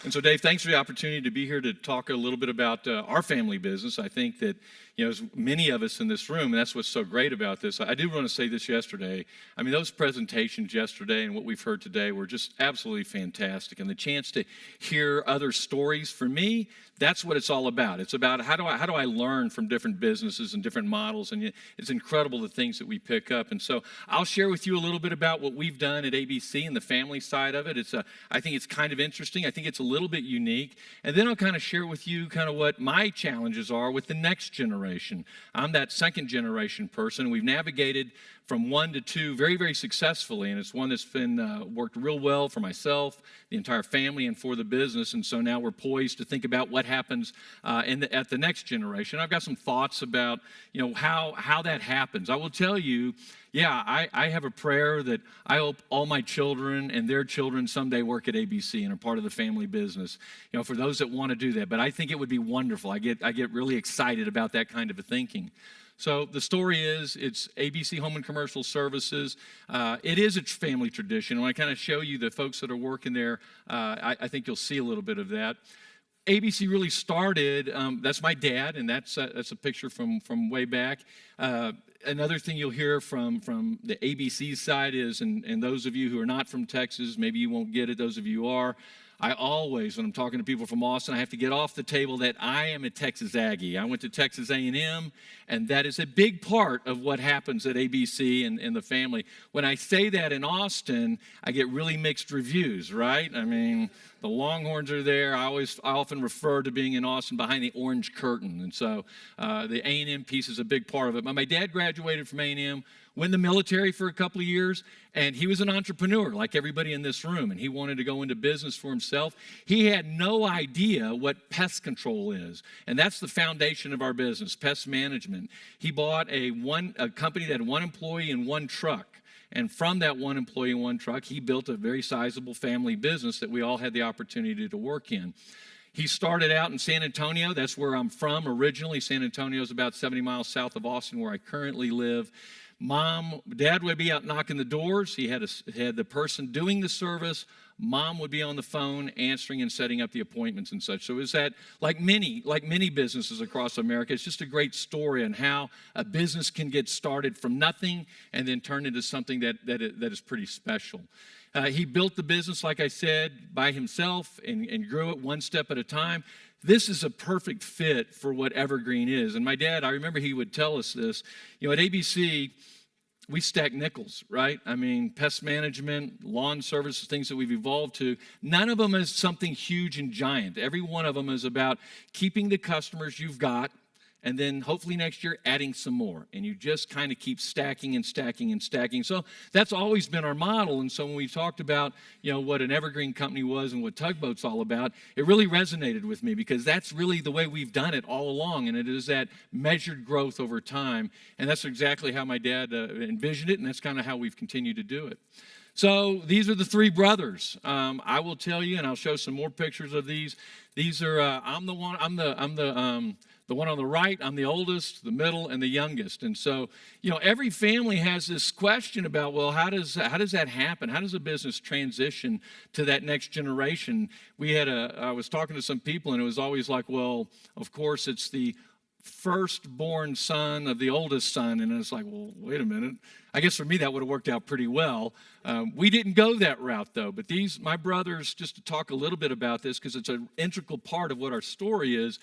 And so, Dave, thanks for the opportunity to be here to talk a little bit about our family business. I think that, as many of us in this room, and that's what's so great about this. I do want to say this yesterday. I mean, those presentations yesterday and what we've heard today were just absolutely fantastic. And the chance to hear other stories, for me, that's what it's all about. It's about how do I learn from different businesses and different models, and it's incredible the things that we pick up. And so I'll share with you a little bit about what we've done at ABC and the family side of it. I think it's kind of interesting. I think it's a little bit unique. And then I'll kind of share with you kind of what my challenges are with the next generation. I'm that second generation person. We've navigated from 1 to 2 very, very successfully, and it's one that's been worked real well for myself, the entire family, and for the business. And so now we're poised to think about what happens at the next generation. I've got some thoughts about how that happens. I will tell you, I have a prayer that I hope all my children and their children someday work at ABC and are part of the family business. For those that want to do that, but I think it would be wonderful. I get really excited about that kind of a thinking. So the story is, it's ABC Home and Commercial Services. It is a family tradition. When I kind of show you the folks that are working there, I think you'll see a little bit of that. ABC really started, that's my dad, and that's a picture from way back. Another thing you'll hear from the ABC side is, and those of you who are not from Texas, maybe you won't get it, those of you who are, I always, when I'm talking to people from Austin, I have to get off the table that I am a Texas Aggie. I went to Texas A&M, and that is a big part of what happens at ABC and the family. When I say that in Austin, I get really mixed reviews, right? I mean, the Longhorns are there. I often refer to being in Austin behind the orange curtain, and so the A&M piece is a big part of it. But my dad graduated from A&M, went in the military for a couple of years, and he was an entrepreneur like everybody in this room, and he wanted to go into business for himself. He had no idea what pest control is, and that's the foundation of our business, pest management. He bought a company that had one employee and one truck, and from that one employee and one truck, he built a very sizable family business that we all had the opportunity to work in. He started out in San Antonio. That's where I'm from originally. San Antonio is about 70 miles south of Austin, where I currently live. Dad would be out knocking the doors. He had the person doing the service. Mom would be on the phone answering and setting up the appointments and such. So is that like many businesses across America? It's just a great story on how a business can get started from nothing and then turn into something that is pretty special. He built the business, like I said, by himself and grew it one step at a time. This is a perfect fit for what Evergreen is. And my dad, I remember he would tell us this. At ABC, we stack nickels, right? I mean, pest management, lawn services, things that we've evolved to. None of them is something huge and giant. Every one of them is about keeping the customers you've got, and then hopefully next year adding some more. And you just kind of keep stacking and stacking and stacking. So that's always been our model. And so when we talked about, what an Evergreen company was and what Tugboat's all about, it really resonated with me because that's really the way we've done it all along. And it is that measured growth over time. And that's exactly how my dad envisioned it. And that's kind of how we've continued to do it. So these are the 3 brothers. I will tell you, and I'll show some more pictures of these. These are, I'm the one on the right. I'm the oldest, the middle, and the youngest. And so, every family has this question about, well, how does that happen? How does a business transition to that next generation? I was talking to some people, and it was always like, well, of course, it's the firstborn son of the oldest son. And it's like, well, wait a minute. I guess for me, that would have worked out pretty well. We didn't go that route, though. But my brothers, just to talk a little bit about this, because it's an integral part of what our story is,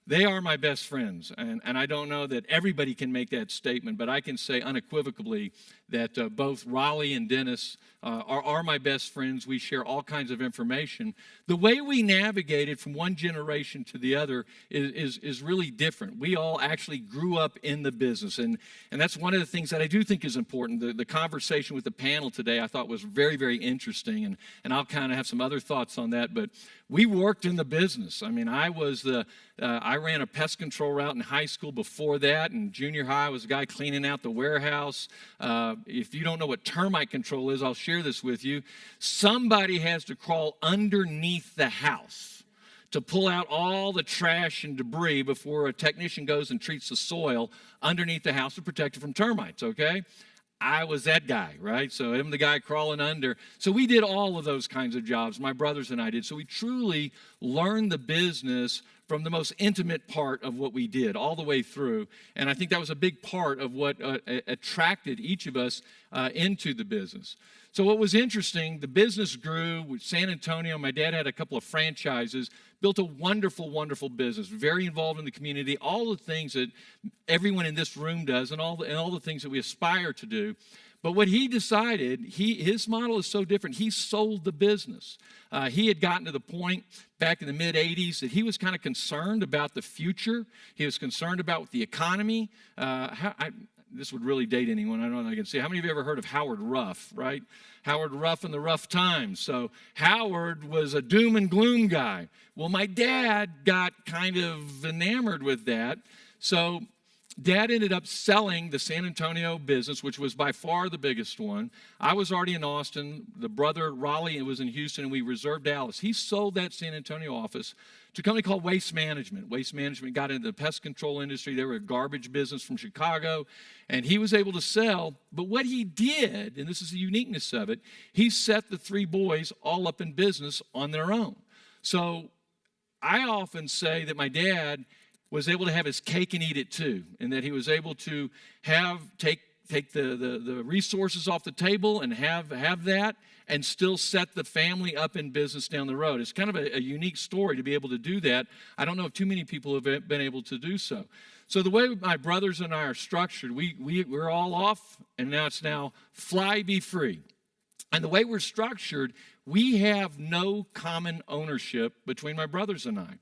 they are my best friends, and I don't know that everybody can make that statement, but I can say unequivocally that both Raleigh and Dennis are my best friends. We share all kinds of information. The way we navigated from one generation to the other is really different. We all actually grew up in the business, and that's one of the things that I do think is important. The conversation with the panel today I thought was very, very interesting, and I'll kind of have some other thoughts on that, but we worked in the business. I mean, I ran a pest control route in high school before that, and junior high I was a guy cleaning out the warehouse. If you don't know what termite control is, I'll share this with you. Somebody has to crawl underneath the house to pull out all the trash and debris before a technician goes and treats the soil underneath the house to protect it from termites, okay? I was that guy, right? So I'm the guy crawling under. So we did all of those kinds of jobs. My brothers and I did. So we truly learned the business from the most intimate part of what we did all the way through. And I think that was a big part of what attracted each of us into the business. So what was interesting, the business grew with San Antonio. My dad had a couple of franchises, built a wonderful, wonderful business, very involved in the community, all the things that everyone in this room does and all the things that we aspire to do. But what he decided, his model is so different. He sold the business. He had gotten to the point back in the mid-'80s that he was kind of concerned about the future. He was concerned about the economy. This would really date anyone. I don't know if I can say. How many of you ever heard of Howard Ruff, right? Howard Ruff and the Rough Times. So Howard was a doom and gloom guy. Well, my dad got kind of enamored with that. So Dad ended up selling the San Antonio business, which was by far the biggest one. I was already in Austin. The brother, Raleigh, was in Houston, and we reserved Dallas. He sold that San Antonio office to a company called Waste Management. Waste Management got into the pest control industry. They were a garbage business from Chicago, and he was able to sell. But what he did, and this is the uniqueness of it, he set the three boys all up in business on their own. So I often say that my dad was able to have his cake and eat it too, and that he was able to take the resources off the table and have that and still set the family up in business down the road. It's kind of a unique story to be able to do that. I don't know if too many people have been able to do so. So the way my brothers and I are structured, we're all off, and now it's fly, be free. And the way we're structured, we have no common ownership between my brothers and I.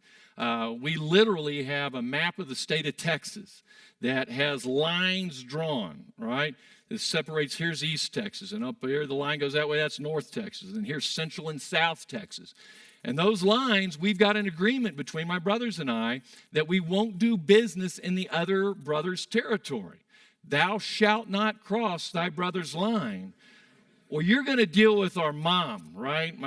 We literally have a map of the state of Texas that has lines drawn, right? It separates, here's East Texas, and up here the line goes that way, that's North Texas, and here's Central and South Texas. And those lines, we've got an agreement between my brothers and I that we won't do business in the other brother's territory. Thou shalt not cross thy brother's line, or you're going to deal with our mom, right?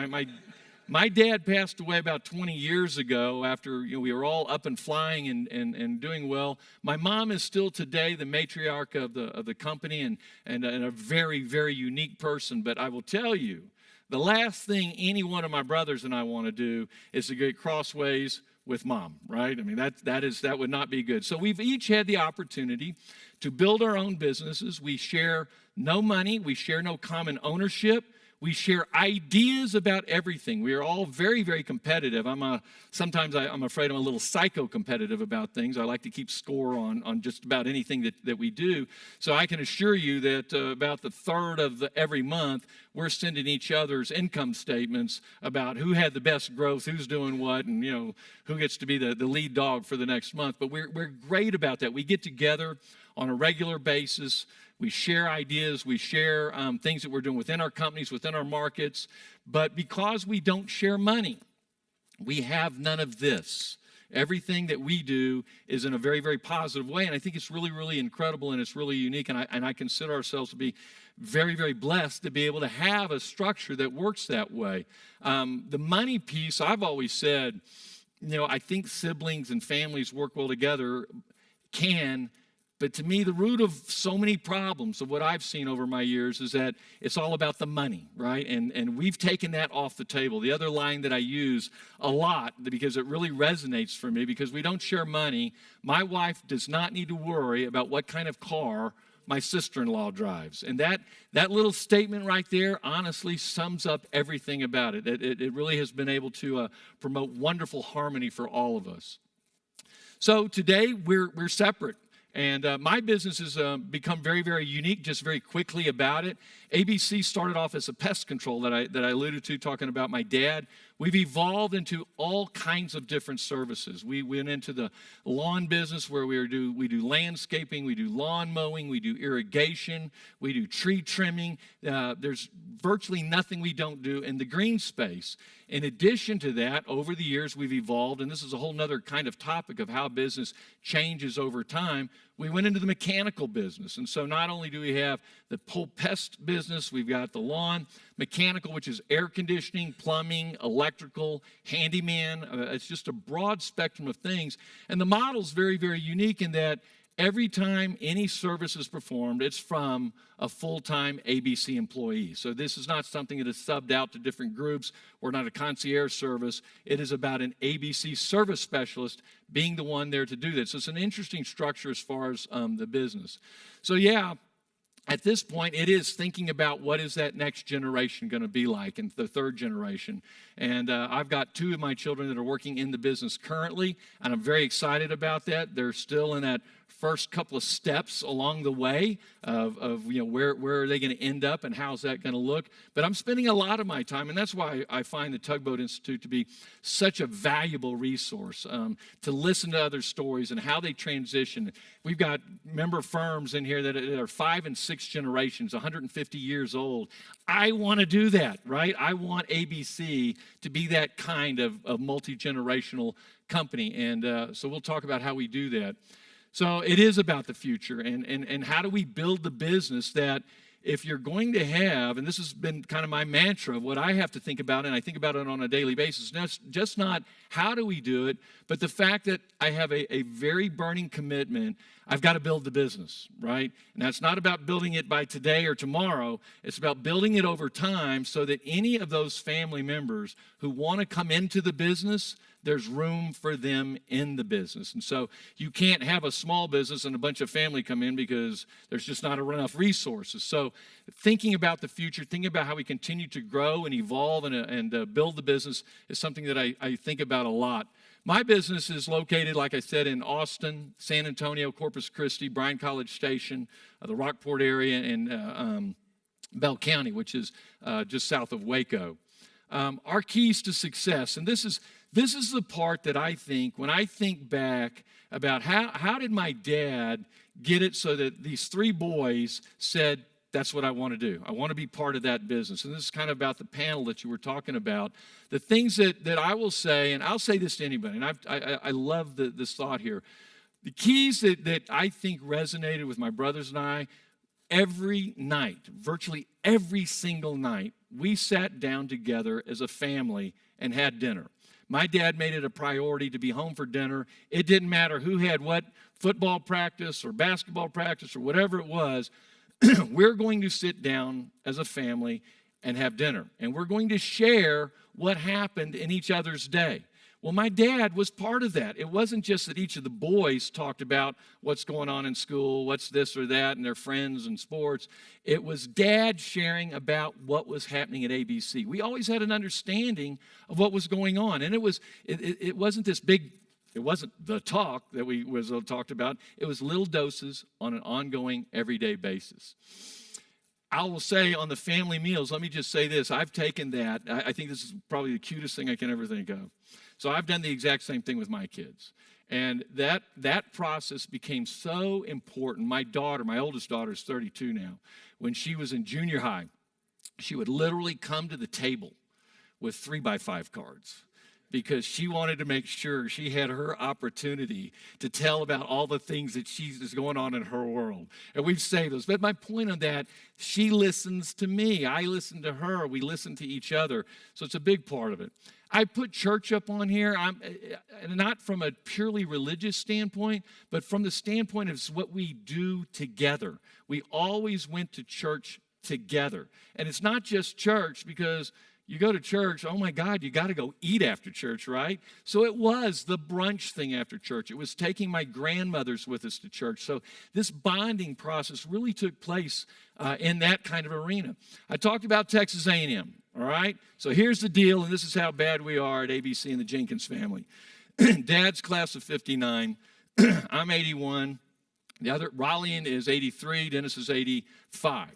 My dad passed away about 20 years ago after we were all up and flying and doing well. My mom is still today the matriarch of the company and a very, very unique person. But I will tell you, the last thing any one of my brothers and I want to do is to get crossways with mom, right? I mean, that would not be good. So we've each had the opportunity to build our own businesses. We share no money. We share no common ownership. We share ideas about everything. We are all very, very competitive. Sometimes I'm afraid I'm a little psycho-competitive about things. I like to keep score on just about anything that we do. So I can assure you that about the third of every month, we're sending each other's income statements about who had the best growth, who's doing what, and who gets to be the lead dog for the next month. But we're great about that. We get together on a regular basis. We share ideas, we share things that we're doing within our companies, within our markets. But because we don't share money, we have none of this. Everything that we do is in a very, very positive way. And I think it's really, really incredible and it's really unique. And I consider ourselves to be very, very blessed to be able to have a structure that works that way. The money piece, I've always said, I think siblings and families work well together but to me, the root of so many problems of what I've seen over my years is that it's all about the money, right? And we've taken that off the table. The other line that I use a lot, because it really resonates for me, because we don't share money, my wife does not need to worry about what kind of car my sister-in-law drives. And that little statement right there honestly sums up everything about it. It really has been able to promote wonderful harmony for all of us. So today, we're separate. And my business has become very, very unique just very quickly about it. ABC started off as a pest control that I alluded to, talking about my dad. We've evolved into all kinds of different services. We went into the lawn business where we do landscaping, we do lawn mowing, we do irrigation, we do tree trimming. There's virtually nothing we don't do in the green space. In addition to that, over the years we've evolved, and this is a whole nother kind of topic of how business changes over time. We went into the mechanical business. And so not only do we have the whole pest business, we've got the lawn, mechanical, which is air conditioning, plumbing, electrical, handyman. It's just a broad spectrum of things. And the model's very, very unique in that Every time any service is performed, it's from a full-time ABC employee. So this is not something that is subbed out to different groups. We're not a concierge service. It is about an ABC service specialist being the one there to do this. So it's an interesting structure as far as the business. So yeah, at this point, it is thinking about what is that next generation going to be like, and the third generation. And I've got two of my children that are working in the business currently, and I'm very excited about that. They're still in that first couple of steps along the way of where are they going to end up and how's that going to look. But I'm spending a lot of my time, and that's why I find the Tugboat Institute to be such a valuable resource, to listen to other stories and how they transition. We've got member firms in here that are 5 and 6 generations, 150 years old. I want to do that, right? I want ABC to be that kind of multi-generational company. And so we'll talk about how we do that. So it is about the future, and how do we build the business that if you're going to have, and this has been kind of my mantra of what I have to think about, and I think about it on a daily basis, just not how do we do it, but the fact that I have a very burning commitment. I've got to build the business, right? And that's not about building it by today or tomorrow. It's about building it over time so that any of those family members who want to come into the business, there's room for them in the business. And so you can't have a small business and a bunch of family come in because there's just not enough resources. So thinking about the future, thinking about how we continue to grow and evolve and build the business is something that I think about a lot. My business is located, like I said, in Austin, San Antonio, Corpus Christi, Bryan College Station, the Rockport area, and Bell County, which is just south of Waco. Our keys to success, and this is the part that I think, when I think back about how did my dad get it so that these 3 boys said, that's what I want to do. I want to be part of that business. And this is kind of about the panel that you were talking about. The things that I will say, and I'll say this to anybody, and I love this thought here. The keys that I think resonated with my brothers and I, every night, virtually every single night, we sat down together as a family and had dinner. My dad made it a priority to be home for dinner. It didn't matter who had what football practice or basketball practice or whatever it was. We're going to sit down as a family and have dinner. And we're going to share what happened in each other's day. Well, my dad was part of that. It wasn't just that each of the boys talked about what's going on in school, what's this or that, and their friends and sports. It was Dad sharing about what was happening at ABC. We always had an understanding of what was going on. And it wasn't this big, it wasn't the talk that we talked about. It was little doses on an ongoing, everyday basis. I will say on the family meals, let me just say this. I've taken that. I think this is probably the cutest thing I can ever think of. So I've done the exact same thing with my kids. And that process became so important. My oldest daughter is 32 now. When she was in junior high, she would literally come to the table with 3x5 cards because she wanted to make sure she had her opportunity to tell about all the things that is going on in her world. And we've saved those. But my point on that, she listens to me. I listen to her. We listen to each other. So it's a big part of it. I put church up on here, not from a purely religious standpoint, but from the standpoint of what we do together. We always went to church together. And it's not just church because you go to church, oh my God, you got to go eat after church, right? So it was the brunch thing after church. It was taking my grandmothers with us to church. So this bonding process really took place in that kind of arena. I talked about Texas A&M. All right, so here's the deal, and this is how bad we are at ABC and the Jenkins family. Dad's class of 59, I'm 81, the other, Raleigh is 83, Dennis is 85.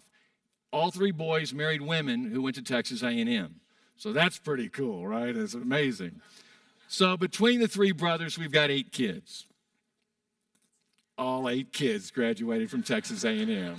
All 3 boys married women who went to Texas A&M. So that's pretty cool, right? It's amazing. So between the 3 brothers, we've got 8 kids. All 8 kids graduated from Texas A&M.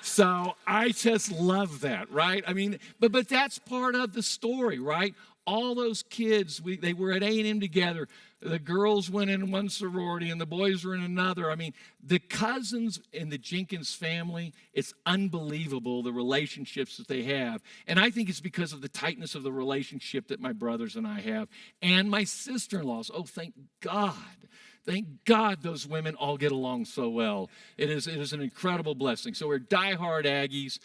So I just love that, right? I mean, but that's part of the story, right? All those kids, they were at A&M together. The girls went in one sorority and the boys were in another. I mean, the cousins in the Jenkins family, it's unbelievable the relationships that they have. And I think it's because of the tightness of the relationship that my brothers and I have. And my sister-in-laws, oh, thank God Thank God those women all get along so well. It is an incredible blessing. So we're diehard Aggies.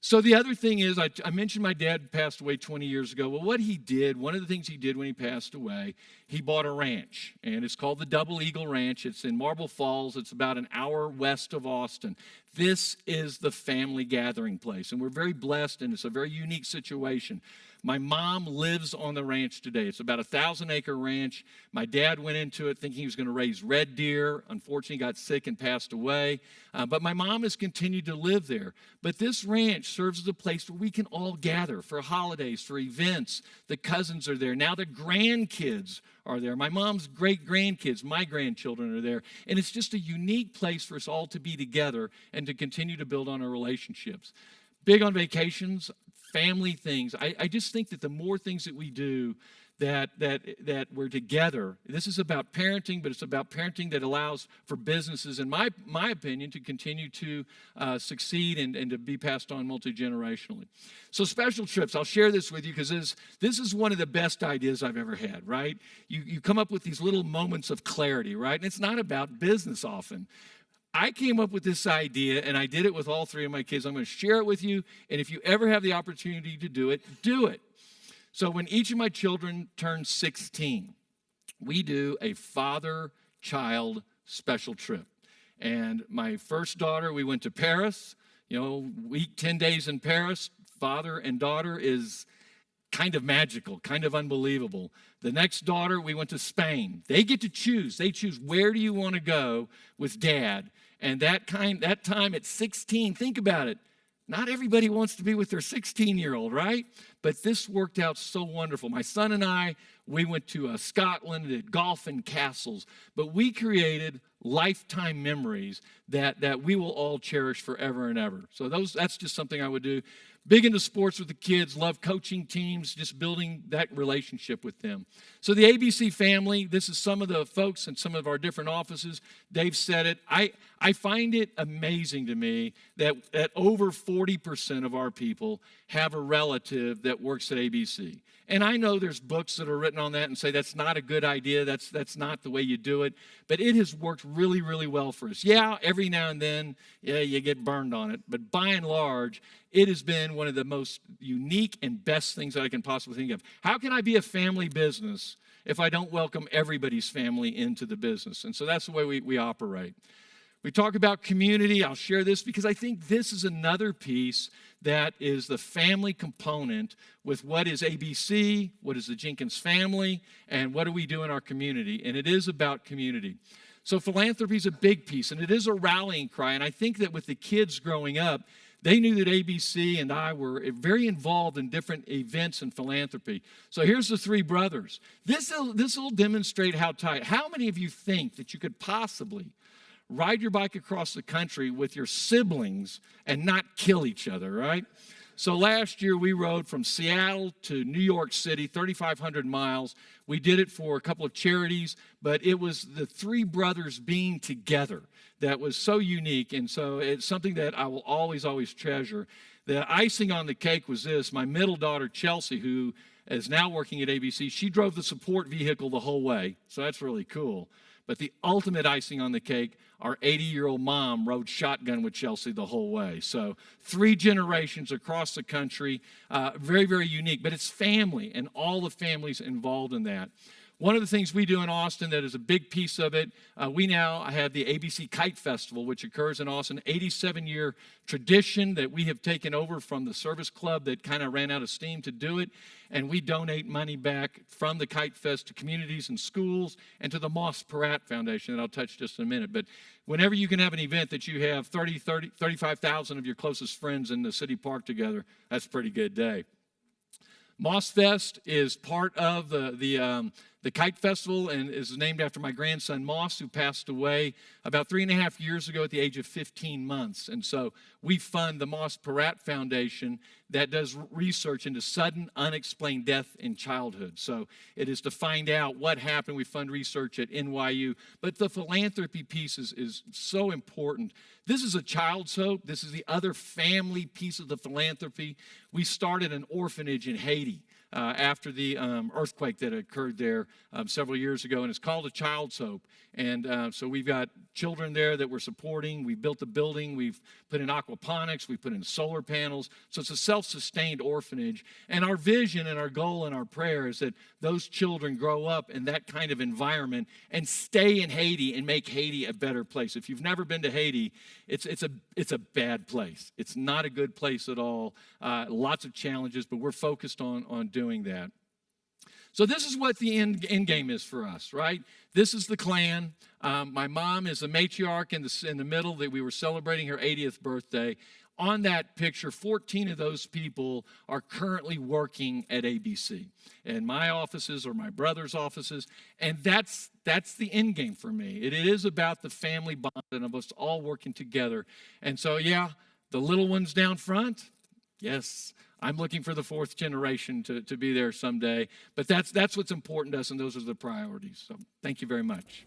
So the other thing is, I mentioned my dad passed away 20 years ago. Well, what he did, one of the things he did when he passed away, he bought a ranch, and it's called the Double Eagle Ranch. It's in Marble Falls. It's about an hour west of Austin. This is the family gathering place, and we're very blessed, and it's a very unique situation. My mom lives on the ranch today. It's about a 1,000-acre ranch. My dad went into it thinking he was going to raise red deer. Unfortunately, got sick and passed away. But my mom has continued to live there. But this ranch serves as a place where we can all gather for holidays, for events. The cousins are there. Now the grandkids are there. My mom's great-grandkids, my grandchildren are there. And it's just a unique place for us all to be together and to continue to build on our relationships. Big on vacations, family things. I just think that the more things that we do that we're together, this is about parenting, but it's about parenting that allows for businesses, in my opinion, to continue to succeed and to be passed on multi-generationally. So special trips, I'll share this with you because this is one of the best ideas I've ever had, right? You come up with these little moments of clarity, right? And it's not about business often. I came up with this idea, and I did it with all three of my kids. I'm going to share it with you, and if you ever have the opportunity to do it, do it. So when each of my children turns 16, we do a father-child special trip. And my first daughter, we went to Paris. Week 10 days in Paris, father and daughter is kind of magical, kind of unbelievable. The next daughter, we went to Spain. They get to choose. They choose where do you want to go with dad. And that time at 16, think about it. Not everybody wants to be with their 16-year-old, right? But this worked out so wonderful. My son and I, we went to Scotland, did golf and castles. But we created lifetime memories that we will all cherish forever and ever. So that's just something I would do. Big into sports with the kids, love coaching teams, just building that relationship with them. So the ABC family, this is some of the folks in some of our different offices. Dave said it. I find it amazing to me that over 40% of our people have a relative that works at ABC. And I know there's books that are written on that and say that's not a good idea, that's not the way you do it, but it has worked really, really well for us. Yeah, every now and then, you get burned on it, but by and large, it has been one of the most unique and best things that I can possibly think of. How can I be a family business if I don't welcome everybody's family into the business? And so that's the way we operate. We talk about community. I'll share this because I think this is another piece that is the family component with what is ABC, what is the Jenkins family, and what do we do in our community. And it is about community. So philanthropy is a big piece, and it is a rallying cry. And I think that with the kids growing up, they knew that ABC and I were very involved in different events and philanthropy. So here's the three brothers. This will demonstrate how tight. How many of you think that you could possibly ride your bike across the country with your siblings and not kill each other, right? So last year we rode from Seattle to New York City, 3,500 miles. We did it for a couple of charities, but it was the three brothers being together that was so unique, and so it's something that I will always, always treasure. The icing on the cake was this. My middle daughter, Chelsea, who is now working at ABC, she drove the support vehicle the whole way, so that's really cool. But the ultimate icing on the cake, our 80-year-old mom rode shotgun with Chelsea the whole way. So 3 generations across the country, very, very unique. But it's family and all the families involved in that. One of the things we do in Austin that is a big piece of it, we now have the ABC Kite Festival, which occurs in Austin, 87-year tradition that we have taken over from the service club that kind of ran out of steam to do it. And we donate money back from the Kite Fest to communities and schools and to the Moss Peratt Foundation that I'll touch just in a minute. But whenever you can have an event that you have 35,000 of your closest friends in the city park together, that's a pretty good day. Moss Fest is part of the Kite Festival and is named after my grandson Moss, who passed away about 3.5 years ago at the age of 15 months. And so we fund the Moss Peratt Foundation that does research into sudden unexplained death in childhood. So it is to find out what happened. We fund research at NYU. But the philanthropy piece is so important. This is a child's hope. This is the other family piece of the philanthropy. We started an orphanage in Haiti after the earthquake that occurred there several years ago, and it's called A Child's Hope. And so we've got children there that we're supporting. We've built a building. We've put in aquaponics. We've put in solar panels. So it's a self-sustained orphanage. And our vision and our goal and our prayer is that those children grow up in that kind of environment and stay in Haiti and make Haiti a better place. If you've never been to Haiti, it's a bad place. It's not a good place at all. Lots of challenges, but we're focused on doing that. So this is what the end game is for us, right? This is the clan. My mom is the matriarch in the middle that we were celebrating her 80th birthday. On that picture, 14 of those people are currently working at ABC. And my offices or my brother's offices. And that's the end game for me. It is about the family bond and of us all working together. And so, yeah, the little ones down front, yes, I'm looking for the fourth generation to be there someday. But that's what's important to us, and those are the priorities. So thank you very much.